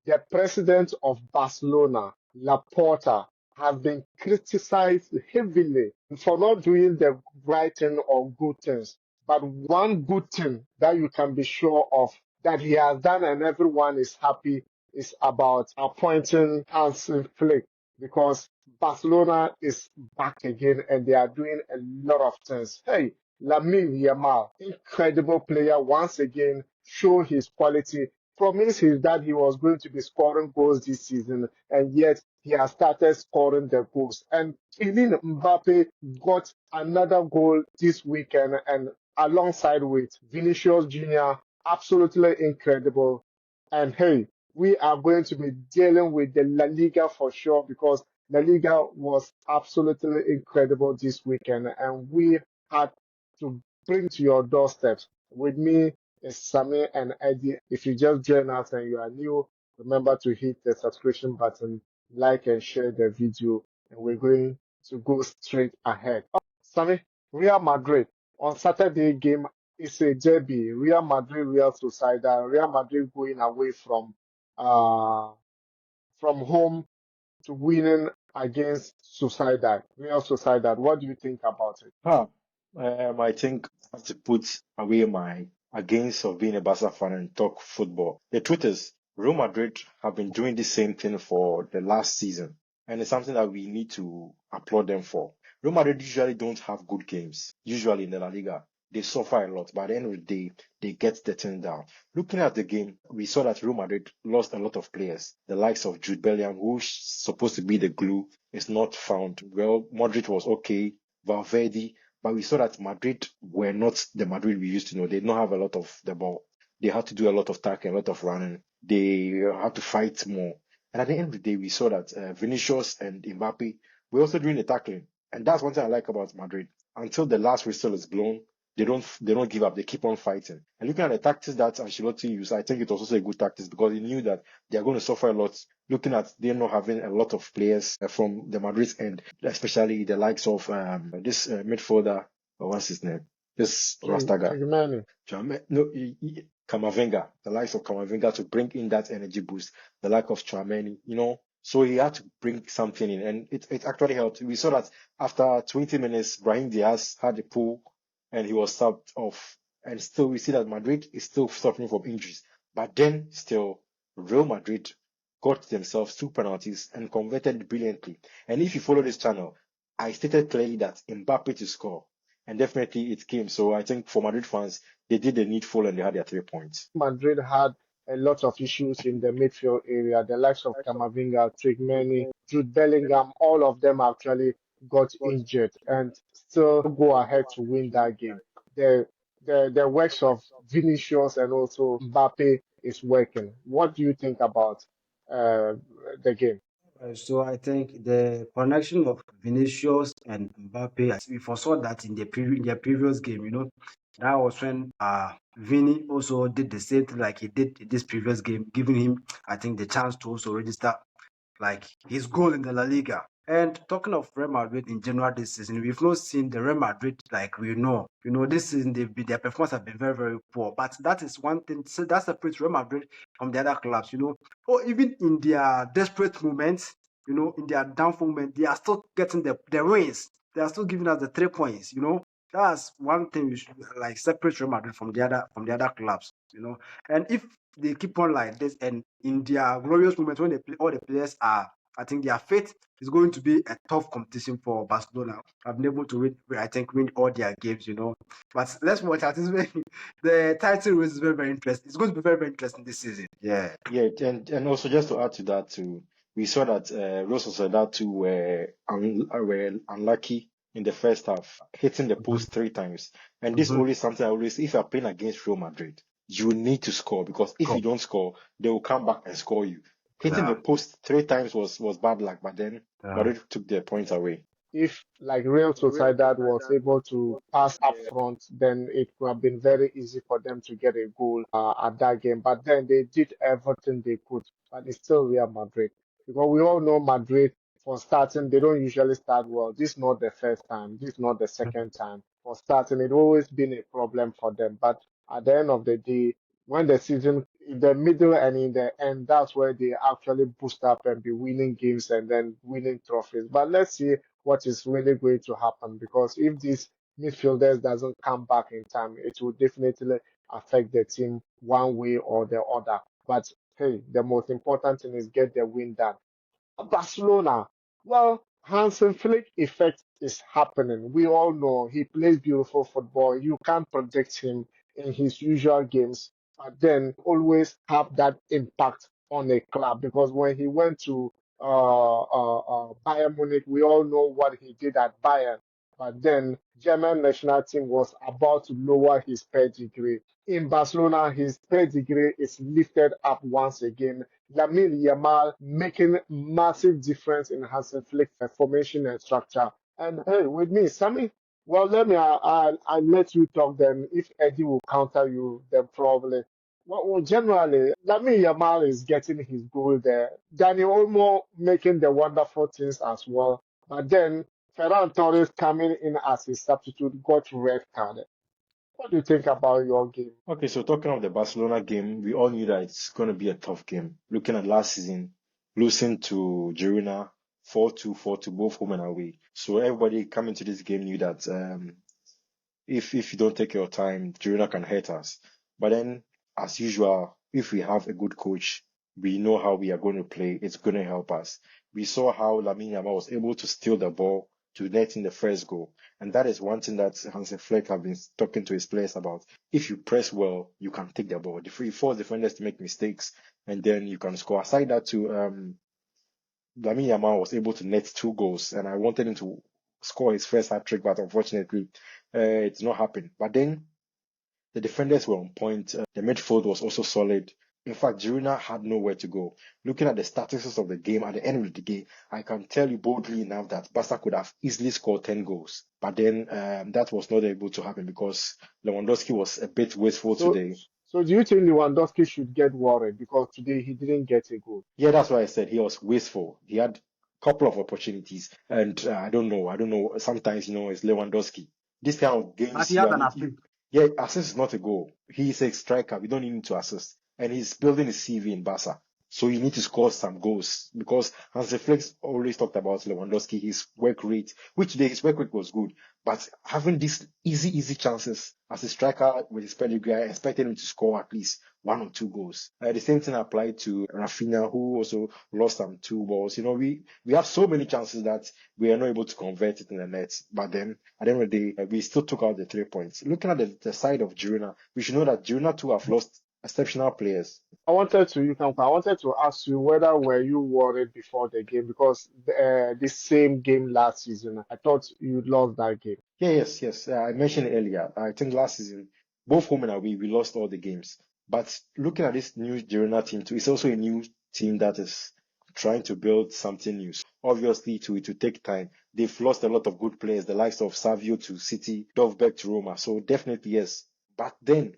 the president of Barcelona, Laporta, has been criticized heavily for not doing the right thing or good things. But one good thing that you can be sure of that he has done and everyone is happy is about appointing Hansi Flick because Barcelona is back again and they are doing a lot of things. Hey, Lamine Yamal, incredible player, once again, show his quality. Promised his that he was going to be scoring goals this season, and yet he has started scoring the goals. And Kylian Mbappe got another goal this weekend, and alongside with Vinicius Junior, absolutely incredible. And hey, we are going to be dealing with the La Liga for sure because La Liga was absolutely incredible this weekend, and we had to bring to your doorsteps. With me is Samir and Eddie. If you just join us and you are new, remember to hit the subscription button, like and share the video, and we're going to go straight ahead. Samir, Real Madrid on Saturday game is a derby. Real Madrid, Real Sociedad. Real Madrid going away uh from home to winning against Sociedad, Real Sociedad. What do you think about it? Huh. I think I have to put away my against of being a Barca fan and talk football. The truth is, Real Madrid have been doing the same thing for the last season, and it's something that we need to applaud them for. Real Madrid usually don't have good games, usually in the La Liga. They suffer a lot, but at the end of the day, they get the thing down. Looking at the game, we saw that Real Madrid lost a lot of players. The likes of Jude Bellingham, who's supposed to be the glue, is not found. Well, Modric was okay, Valverde, but we saw that Madrid were not the Madrid we used to know. They don't have a lot of the ball. They had to do a lot of tackling, a lot of running. They had to fight more. And at the end of the day, we saw that Vinicius and Mbappe were also doing the tackling. And that's one thing I like about Madrid. Until the last whistle is blown, they don't give up. They keep on fighting. And looking at the tactics that Ancelotti used, I think it was also a good tactics because he knew that they are going to suffer a lot. Looking at them not having a lot of players from the Madrid's end, especially the likes of this midfielder, what's his name? This Rastaga. Camavinga, the likes of Camavinga to bring in that energy boost, the like of Tchouaméni, So he had to bring something in, and it actually helped. We saw that after 20 minutes, Brahim Diaz had a pull, and he was subbed off. And still, we see that Madrid is still suffering from injuries. But then, still, Real Madrid got themselves 2 penalties and converted brilliantly. And if you follow this channel, I stated clearly that Mbappe to score. And definitely it came. So I think for Madrid fans, they did the needful and they had their 3 points. Madrid had a lot of issues in the midfield area. The likes of Camavinga, Trigmani, Jude Bellingham, all of them actually got injured and still go ahead to win that game. The works of Vinicius and also Mbappe is working. What do you think about the game? So I think the connection of Vinicius and Mbappe, we foresaw that in their previous game, that was when Vini also did the same thing like he did in this previous game, giving him, I think, the chance to also register like his goal in the La Liga. And talking of Real Madrid in general this season, we've not seen the Real Madrid like we know. This season their performance have been very, very poor. But that is one thing. So that separates Real Madrid from the other clubs. Or even in their desperate moments, in their downfall moment, they are still getting the wins. They are still giving us the 3 points. That's one thing we should like separate Real Madrid from the other clubs. And if they keep on like this, and in their glorious moments when they play, all the players are, I think their fate is going to be a tough competition for Barcelona. I've been able to win all their games, But let's watch out. The title race is very, very interesting. It's going to be very, very interesting this season. Yeah. Yeah, and also just to add to that too, we saw that Real Sociedad too were unlucky in the first half, hitting the post 3 times. And this always something I always, if you're playing against Real Madrid, you need to score because if you don't score, they will come back and score you. Hitting the post 3 times was bad luck, but then Madrid took their points away. If like Real Sociedad was able to pass up front, then it would have been very easy for them to get a goal at that game. But then they did everything they could, but it's still Real Madrid. Because we all know Madrid, for starting, they don't usually start well. This is not the first time. This is not the second time. For starting, it's always been a problem for them. But at the end of the day, when the season in the middle and in the end, that's where they actually boost up and be winning games and then winning trophies. But let's see what is really going to happen because if these midfielders doesn't come back in time, it will definitely affect the team one way or the other. But hey, the most important thing is get the win done. Barcelona. Well, Hansi Flick effect is happening. We all know he plays beautiful football. You can't predict him in his usual games, but then always have that impact on a club because when he went to Bayern Munich, we all know what he did at Bayern. But then German national team was about to lower his pedigree. In Barcelona, his pedigree is lifted up once again. Lamine Yamal making massive difference in Hansi Flick formation and structure. And hey, with me, Sammy, well, I'll let you talk then. If Eddie will counter you, then probably. Well, generally, Lamine Yamal is getting his goal there. Daniel Olmo making the wonderful things as well. But then Ferran Torres coming in as a substitute got red carded. What do you think about your game? Okay, so talking of the Barcelona game, we all knew that it's going to be a tough game. Looking at last season, losing to Girona 4-2, 4-2, both home and away. So everybody coming to this game knew that if you don't take your time, Girona can hurt us. But then, as usual, if we have a good coach, we know how we are going to play. It's going to help us. We saw how Lamine Yamal was able to steal the ball to net in the first goal. And that is one thing that Hansi Flick have been talking to his players about. If you press well, you can take the ball. You force defenders to make mistakes, and then you can score. Aside that, too, Lamine Yamal was able to net 2 goals, and I wanted him to score his first hat trick, but unfortunately, it's not happened. But then the defenders were on point. The midfield was also solid. In fact, Girona had nowhere to go. Looking at the statistics of the game, at the end of the day, I can tell you boldly enough that Barca could have easily scored 10 goals. But then that was not able to happen because Lewandowski was a bit wasteful So, today. so do you think Lewandowski should get worried because today he didn't get a goal? Yeah, that's why I said he was wasteful. He had a couple of opportunities, and I don't know. Sometimes, it's Lewandowski. This kind of But games, he had an assist. yeah, assist is not a goal. He's a striker. We don't need him to assist, and he's building his CV in Barca. So you need to score some goals because Hansi Flick always talked about Lewandowski, his work rate, which today his work rate was good, but having these easy chances as a striker with his pedigree, I expected him to score at least 1 or 2 goals. The same thing applied to Rafinha, who also lost some 2 balls. We have so many chances that we are not able to convert it in the net. But then at the end of the day, we still took out the 3 points. Looking at the side of Girona, we should know that Girona too have lost exceptional players. I wanted to ask you whether were you worried before the game because this same game last season, I thought you lost that game. Yeah, yes. I mentioned it earlier. I think last season, both home and away, we lost all the games. But looking at this new Girona team too, it's also a new team that is trying to build something new. So obviously, to take time. They've lost a lot of good players, the likes of Savio to City, Dovberg to Roma. So definitely yes. But then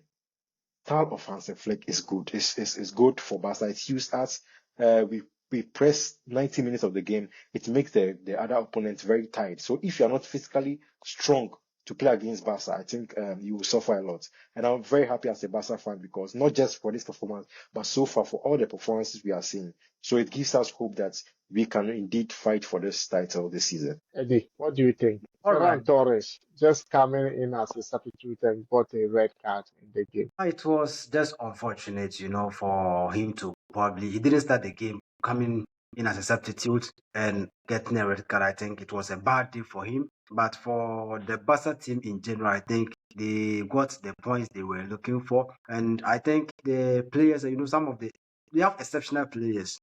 style of Hansi Flick is good. It's good for Barca. It's used as we press 90 minutes of the game. It makes the other opponent very tired. So if you are not physically strong to play against Barca, I think you will suffer a lot. And I'm very happy as a Barca fan because not just for this performance, but so far for all the performances we are seeing. So it gives us hope that we can indeed fight for this title this season. Eddie, what do you think? All right. Ferran Torres just coming in as a substitute and got a red card in the game. It was just unfortunate, for him to probably he didn't start the game coming in as a substitute and getting a red card. I think it was a bad day for him. But for the Barca team in general, I think they got the points they were looking for. And I think the players, they have exceptional players,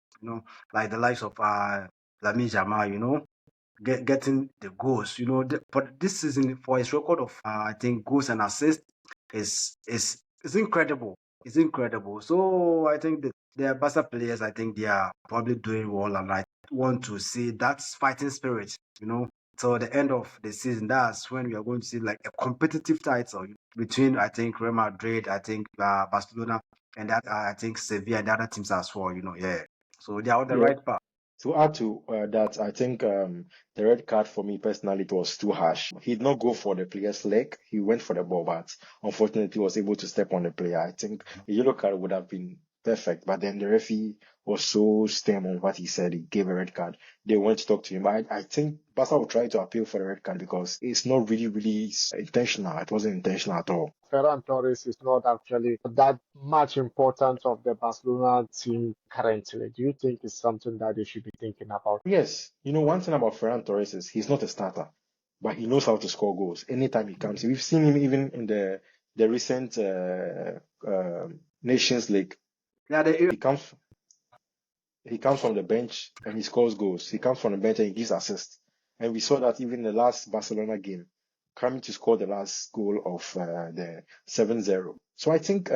like the likes of Lamine Yamal, getting the goals. For this season, for his record of I think goals and assists is incredible. It's incredible. So I think the Barca players, I think they are probably doing well, and I want to see that fighting spirit. So the end of the season, that's when we are going to see like a competitive title between I think Real Madrid, I think Barcelona, and that I think Sevilla and the other teams as well. Yeah. So they are on the Yeah, right path. To add to that, I think the red card for me personally, it was too harsh. He did not go for the player's leg. He went for the ball, but unfortunately was able to step on the player. I think a yellow card would have been perfect, but then the referee was so stern on what he said. He gave a red card. They went to talk to him. But I think Barca will try to appeal for the red card because it's not really intentional. It wasn't intentional at all. Ferran Torres is not actually that much important of the Barcelona team currently. Do you think it's something that they should be thinking about? Yes, one thing about Ferran Torres is he's not a starter, but he knows how to score goals anytime he comes. We've seen him even in the recent Nations League. Yeah, He comes from the bench and he scores goals. He comes from the bench and he gives assists. And we saw that even in the last Barcelona game, coming to score the last goal of the 7-0. So I think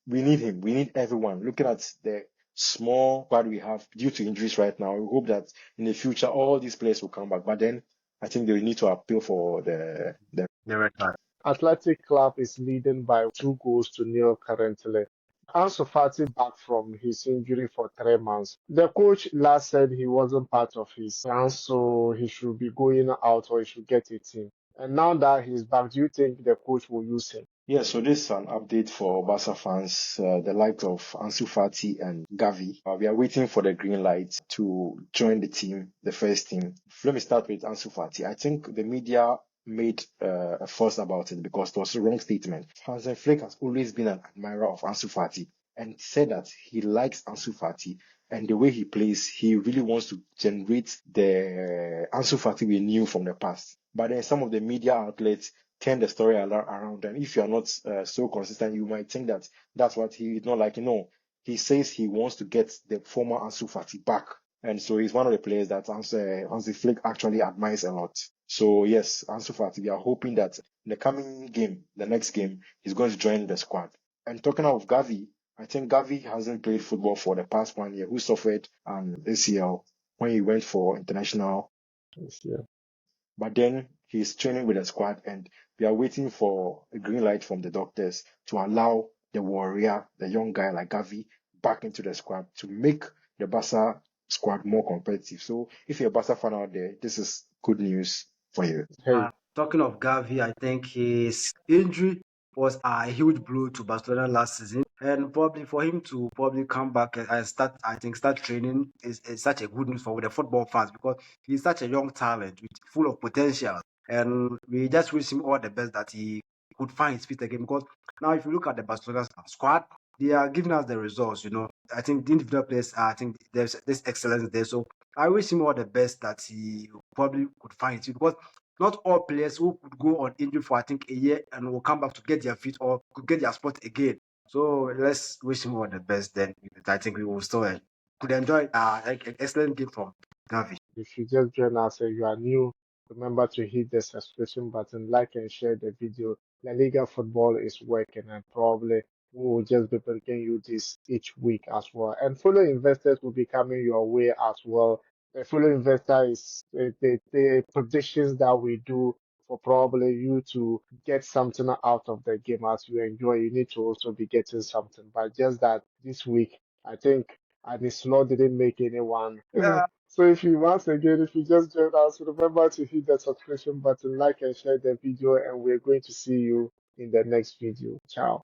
we need him. We need everyone. Looking at the small squad we have due to injuries right now, we hope that in the future all these players will come back. But then I think they need to appeal for the red card. Athletic Club is leading by 2 goals to nil currently. Ansu Fati back from his injury for 3 months. The coach last said he wasn't part of his plan, so he should be going out or he should get a team. And now that he's back, do you think the coach will use him? Yeah, so this is an update for Barca fans, the likes of Ansu Fati and Gavi. We are waiting for the green light to join the team, the first team. Let me start with Ansu Fati. I think the media made a fuss about it because it was a wrong statement. Hansi Flick has always been an admirer of Ansu Fati and said that he likes Ansu Fati and the way he plays, he really wants to generate the Ansu Fati we knew from the past. But then some of the media outlets turn the story around. And if you are not so consistent, you might think that that's what he is not like. No, he says he wants to get the former Ansu Fati back. And so he's one of the players that Hansi Flick actually admires a lot. So yes, Ansu Fati, we are hoping that in the coming game, the next game, he's going to join the squad. And talking of Gavi, I think Gavi hasn't played football for the past 1 year, who suffered an ACL when he went for international, Yeah. but then he's training with the squad and we are waiting for a green light from the doctors to allow the warrior, the young guy like Gavi, back into the squad to make the Barca squad more competitive. So if you're a Barca fan out there, this is good news for you. Hey, Talking of Gavi, I think his injury was a huge blow to Barcelona last season, and probably for him to probably come back and start training is such a good news for the football fans because he's such a young talent with full of potential, and we just wish him all the best that he could find his feet again. Because now, if you look at the Barcelona squad, they are giving us the results. I think the individual players, I think there's this excellence there. So I wish him all the best that he probably could find it because not all players who could go on injury for I think a year and will come back to get their feet or could get their spot again. So let's wish him all the best. Then I think we will still could enjoy an excellent game from Gavi. if you just join us and you are new, remember to hit the subscription button, like and share the video. La Liga football is working and probably we will just be bringing you this each week as well. And follow investors will be coming your way as well. The follow investor is the predictions that we do for probably you to get something out of the game as you enjoy. You need to also be getting something. But just that this week, I think and the law didn't make anyone. So if you just joined us, remember to hit the subscription button, like and share the video, and we're going to see you in the next video. Ciao.